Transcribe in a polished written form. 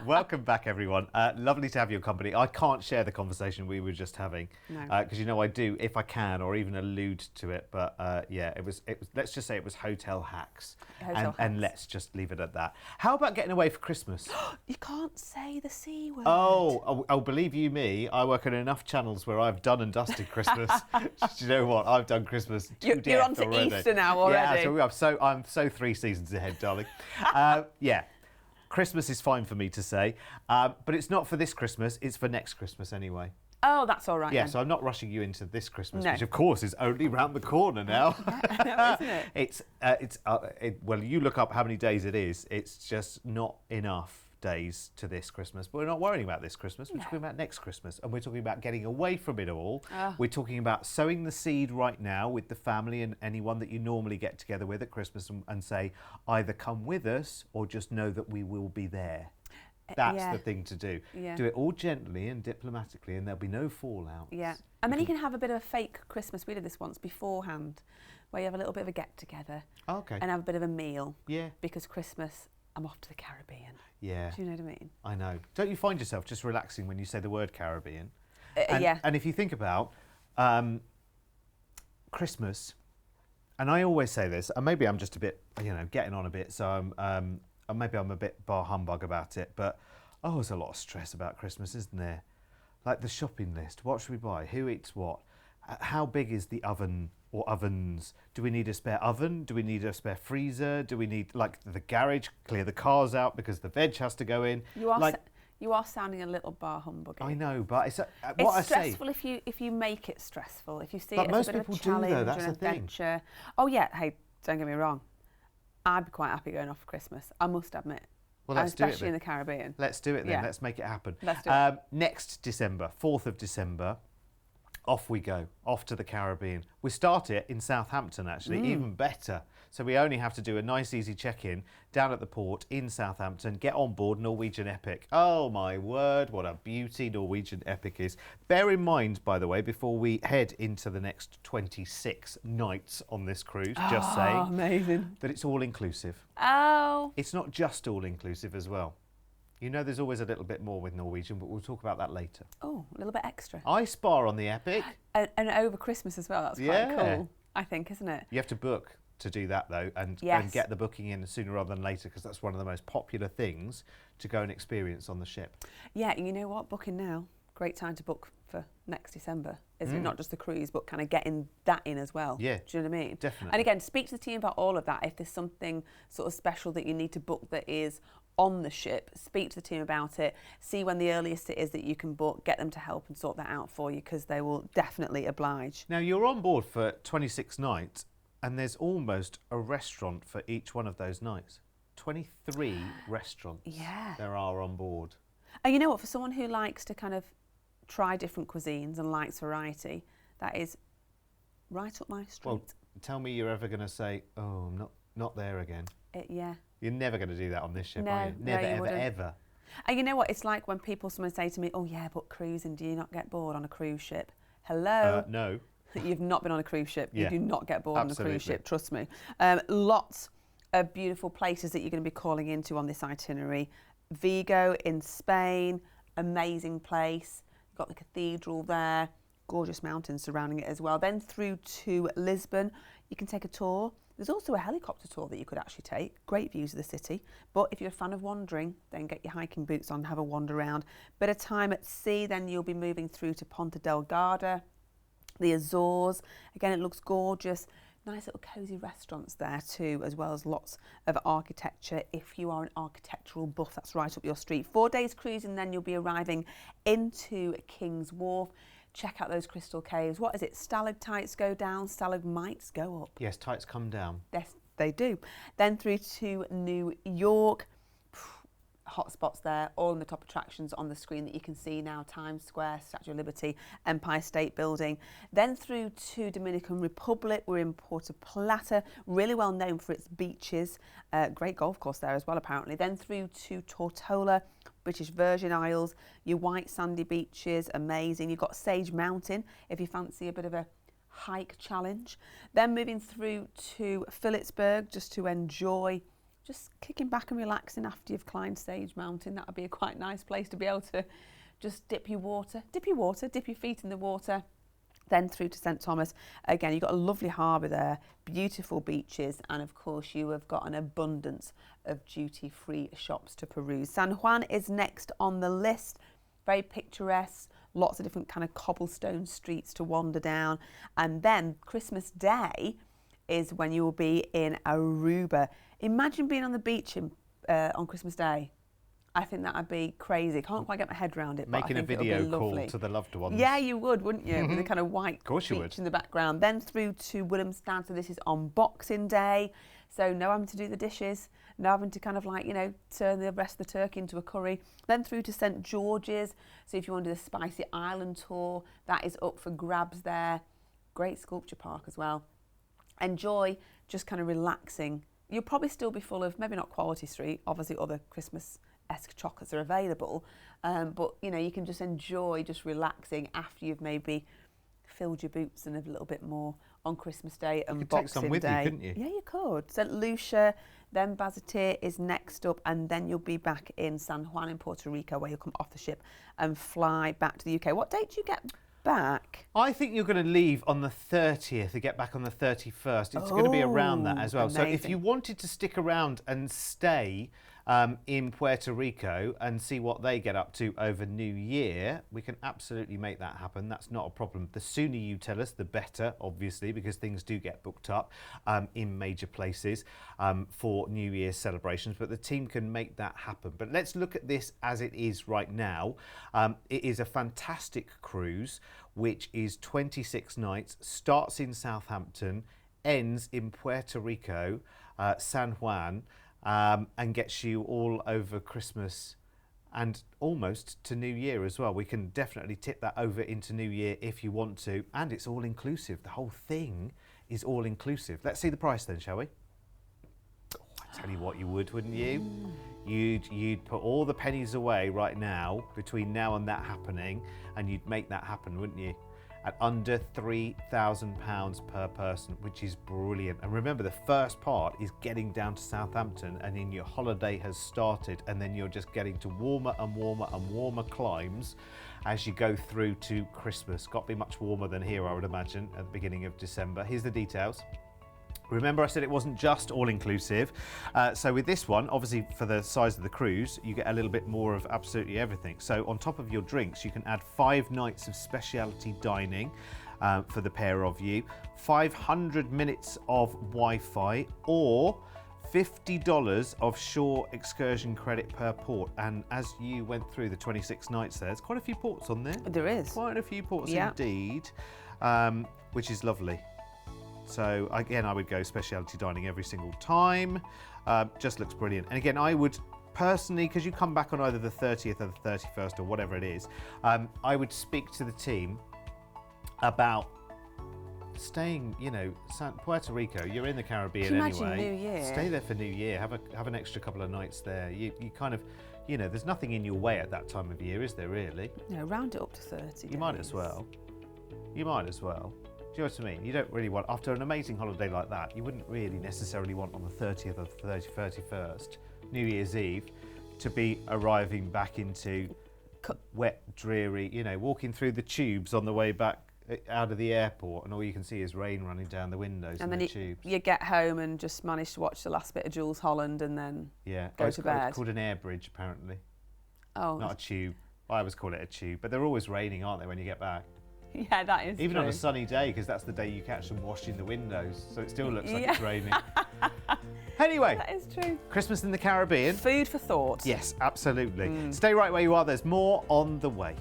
Welcome back, everyone. Lovely to have your company. I can't share the conversation we were just having because I do, if I can, or even allude to it. But yeah, it was. Let's just say it was hotel hacks, and let's just leave it at that. How about getting away for Christmas? You can't say the C word. Oh, believe you me, I work on enough channels where I've done and dusted Christmas. Do you know what? I've done Christmas to death You're on to already. Easter now already. Yeah, I'm so 3 seasons ahead, darling. Yeah. Christmas is fine for me to say, but it's not for this Christmas, it's for next Christmas anyway. Oh, that's all right. Yeah, then. so I'm not rushing you into this Christmas, No. which of course is only round the corner now. I know, isn't it? Well, you look up how many days it is, it's just not enough days to this Christmas. But we're not worrying about this Christmas, we're talking about next Christmas, and we're talking about getting away from it all. We're talking about sowing the seed right now with the family and anyone that you normally get together with at Christmas and say, either come with us or just know that we will be there. That's the thing to do. Yeah. Do it all gently and diplomatically, and there'll be no fallout. Yeah. And then you can have a bit of a fake Christmas. We did this once beforehand, where you have a little bit of a get together. Okay. And have a bit of a meal. Yeah. Because Christmas, I'm off to the Caribbean. Yeah. Do you know what I mean? I know. Don't you find yourself just relaxing when you say the word Caribbean? Yeah. And if you think about Christmas, and I always say this, and maybe I'm just a bit, getting on a bit, so maybe I'm a bit bar humbug about it, but there's a lot of stress about Christmas, isn't there? Like the shopping list. What should we buy? Who eats what? How big is the oven or ovens? Do we need a spare oven? Do we need a spare freezer? Do we need, like, the garage, clear the cars out because the veg has to go in? You are sounding a little bar humbug. I know, but it's stressful if you make it stressful. If you see it as a bit of a challenge that's or an the thing. adventure. Oh yeah, hey, don't get me wrong. I'd be quite happy going off for Christmas, I must admit. Well, let's do it especially in the Caribbean. Let's do it then. Yeah. Let's make it happen. Let's do it. Next December, 4th of December, off we go, off to the Caribbean. We start it in Southampton, actually, even better. So we only have to do a nice, easy check-in down at the port in Southampton, get on board Norwegian Epic. Oh, my word, what a beauty Norwegian Epic is. Bear in mind, by the way, before we head into the next 26 nights on this cruise, just saying, amazing, that it's all-inclusive. Oh. It's not just all-inclusive as well. You know there's always a little bit more with Norwegian, but we'll talk about that later. Oh, a little bit extra. I spar on the Epic. And over Christmas as well, that's quite cool, I think, isn't it? You have to book to do that, though, and get the booking in sooner rather than later, because that's one of the most popular things to go and experience on the ship. Yeah, you know what? Booking now, great time to book for next December, isn't it? Not just the cruise, but kind of getting that in as well. Yeah. Do you know what I mean? Definitely. And again, speak to the team about all of that. If there's something sort of special that you need to book that is on the ship, speak to the team about it, see when the earliest it is that you can book, get them to help and sort that out for you, because they will definitely oblige. Now, you're on board for 26 nights, and there's almost a restaurant for each one of those nights. 23 restaurants there are on board. And you know what, for someone who likes to kind of try different cuisines and likes variety, that is right up my street. Well, tell me you're ever going to say, oh, I'm not there again. Yeah. You're never going to do that on this ship, No, are you? Never, no, you ever, wouldn't. ever. And you know what, it's like when someone say to me, oh yeah, but cruising, do you not get bored on a cruise ship? Hello? No. You've not been on a cruise ship. You do not get bored on a cruise ship, trust me. Lots of beautiful places that you're going to be calling into on this itinerary. Vigo in Spain, amazing place. You've got the cathedral there, gorgeous mountains surrounding it as well. Then through to Lisbon, you can take a tour. There's also a helicopter tour that you could actually take. Great views of the city. But if you're a fan of wandering, then get your hiking boots on, have a wander around. Bit of time at sea, then you'll be moving through to Ponta Delgada, the Azores. Again, it looks gorgeous. Nice little cosy restaurants there too, as well as lots of architecture. If you are an architectural buff, that's right up your street. 4 days cruising, then you'll be arriving into King's Wharf. Check out those crystal caves. What is it? Stalactites go down, stalagmites go up. Yes, tights come down. Yes, they do. Then through to New York. Hot spots there, all in the top attractions on the screen that you can see now: Times Square, Statue of Liberty, Empire State Building. Then through to Dominican Republic, we're in Puerto Plata, really well known for its beaches. Great golf course there as well, apparently. Then through to Tortola, British Virgin Isles, your white sandy beaches, amazing. You've got Sage Mountain if you fancy a bit of a hike challenge. Then moving through to Phillipsburg just to enjoy just kicking back and relaxing after you've climbed Sage Mountain. That would be a quite nice place to be able to just dip your feet in the water, then through to St Thomas. Again, you've got a lovely harbour there, beautiful beaches, and of course you have got an abundance of duty-free shops to peruse. San Juan is next on the list. Very picturesque, lots of different kind of cobblestone streets to wander down. And then Christmas Day is when you will be in Aruba. Imagine being on the beach on Christmas Day. I think that would be crazy. Can't quite get my head around it. Making but I a think video call to the loved ones. Yeah, you would, wouldn't you? With the kind of white beach in the background. Then through to Willemstad. So this is on Boxing Day. So no having to do the dishes, no having to kind of like, you know, turn the rest of the turkey into a curry. Then through to St George's. So if you want to do the Spicy Island tour, that is up for grabs there. Great sculpture park as well. Enjoy just kind of relaxing. You'll probably still be full of, maybe not Quality Street, obviously other Christmas-esque chocolates are available, but you know, you can just enjoy just relaxing after you've maybe filled your boots and a little bit more on Christmas Day and you could Boxing take some with Day. you, couldn't you? Yeah, you could. St Lucia, then Bazatir is next up, and then you'll be back in San Juan in Puerto Rico, where you'll come off the ship and fly back to the UK. What date do you get back? I think you're going to leave on the 30th and get back on the 31st. It's going to be around that as well. Amazing. So if you wanted to stick around and stay in Puerto Rico and see what they get up to over New Year, we can absolutely make that happen. That's not a problem. The sooner you tell us, the better, obviously, because things do get booked up in major places for New Year's celebrations, but the team can make that happen. But let's look at this as it is right now. It is a fantastic cruise, which is 26 nights, starts in Southampton, ends in Puerto Rico, San Juan, and gets you all over Christmas and almost to New Year as well. We can definitely tip that over into New Year if you want to, and it's all inclusive. The whole thing is all inclusive. Let's see the price then, shall we? Oh, I tell you what, you would, wouldn't you? You'd put all the pennies away right now between now and that happening, and you'd make that happen, wouldn't you? At under £3,000 per person, which is brilliant. And remember, the first part is getting down to Southampton, and then your holiday has started, and then you're just getting to warmer and warmer and warmer climes as you go through to Christmas. Got to be much warmer than here, I would imagine, at the beginning of December. Here's the details. Remember, I said it wasn't just all-inclusive. So with this one, obviously for the size of the cruise, you get a little bit more of absolutely everything. So on top of your drinks, you can add 5 nights of specialty dining for the pair of you, 500 minutes of Wi-Fi, or $50 of shore excursion credit per port. And as you went through the 26 nights there's quite a few ports on there. There is. Quite a few ports indeed, which is lovely. So again, I would go specialty dining every single time. Just looks brilliant. And again, I would personally, because you come back on either the 30th or the 31st or whatever it is, I would speak to the team about staying, you know, Puerto Rico, you're in the Caribbean anyway. New Year. Stay there for New Year. Have an extra couple of nights there. You kind of, you know, there's nothing in your way at that time of year, is there really? No, round it up to 30 You might as well. You might as well. Do you know what I mean? You don't really want, after an amazing holiday like that, you wouldn't really necessarily want on the 30th or the 31st, New Year's Eve, to be arriving back into wet, dreary, you know, walking through the tubes on the way back out of the airport, and all you can see is rain running down the windows and the tubes. You get home and just manage to watch the last bit of Jules Holland and then go to bed. It's called an air bridge, apparently. Oh. Not a tube. I always call it a tube, but they're always raining, aren't they, when you get back? Yeah, that is Even true. on a sunny day, because that's the day you catch them washing the windows, so it still looks like it's raining. Anyway, that is true. Christmas in the Caribbean. Food for thought. Yes, absolutely. Stay right where you are. There's more on the way.